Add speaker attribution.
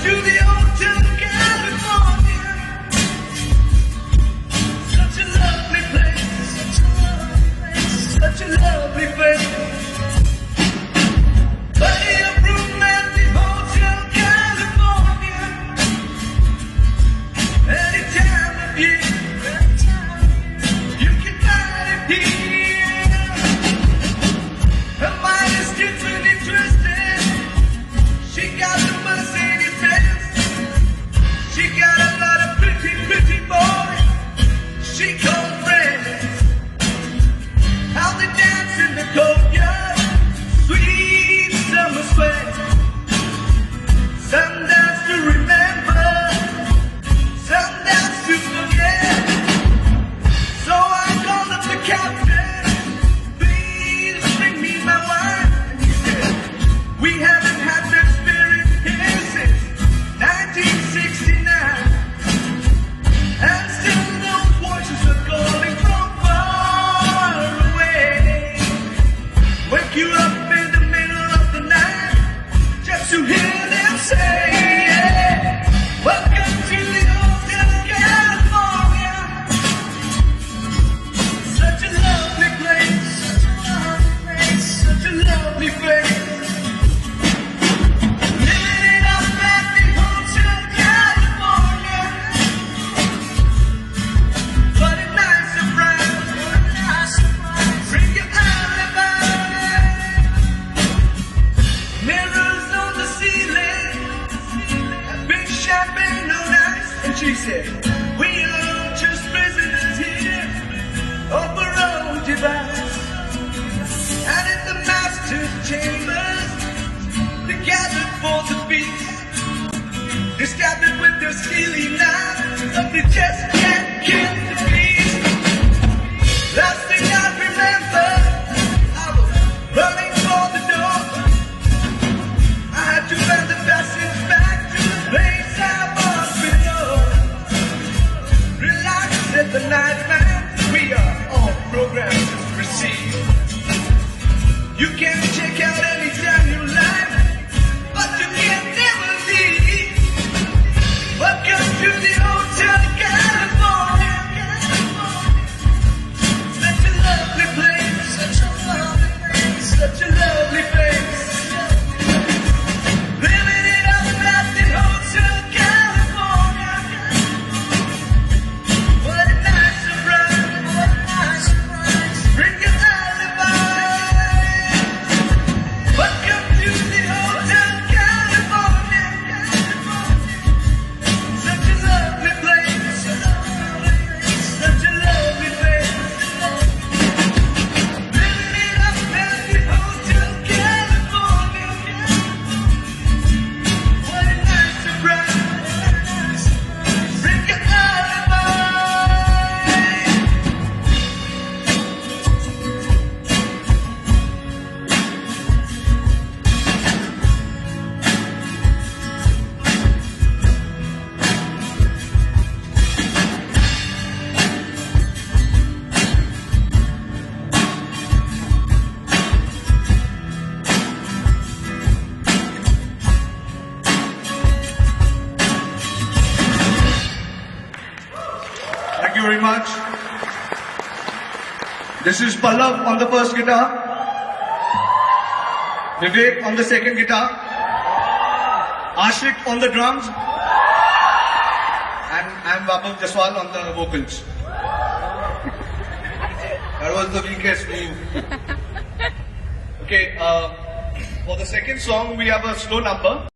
Speaker 1: to the Hotel California. Such a lovely place, such a lovely place. Plenty of room at the Hotel California. Any time of year, you can find it here. Her mind is different and twisted. She got the Mercedes Benz. She got a lot of pretty, pretty boys. She calls friends. How they dance in the courtyard. Sweet summer sweat. Some dance to remember. Some dance to forget. So I called up the captain. Please bring me my wine. And he said, we haven't had this spirit here since 1969. And still those voices are calling from far away. Wake you up in the middle of the night just to hear them say, yeah, welcome to the Hotel California. Such a lovely place, such a lovely place. Living it up at the Hotel California. What a nice surprise, bring your alibi. Mirrors on the ceiling, a big champagne on ice. And she said, we are just prisoners here of our own device. And in the master's chambers, they gathered for the feast. They stabbed it with their steely knives, but they just can't kill the beast. Last thing I remember, I was running for the door. I had to find the passage back to the place I was below. Relax, said the night man, we are all programmed to receive. You can check out anytime you like, but you can never leave. Welcome to the Hotel California. Such a lovely place, such a lovely place, such a lovely place. Living it up at the Hotel California. What a nice surprise, what a nice surprise. Bring your alibi. Welcome to the Hotel California. Such a lovely place, such a lovely place. Living it up at the Hotel California. What a nice surprise. Bring your alibi. Thank you very much. This is Pallav on the first guitar, Vivek on the second guitar, Ashik on the drums, and I'm Vaibhav Jaswal on the vocals. That was the weakest move. Okay, for the second song we have a slow number.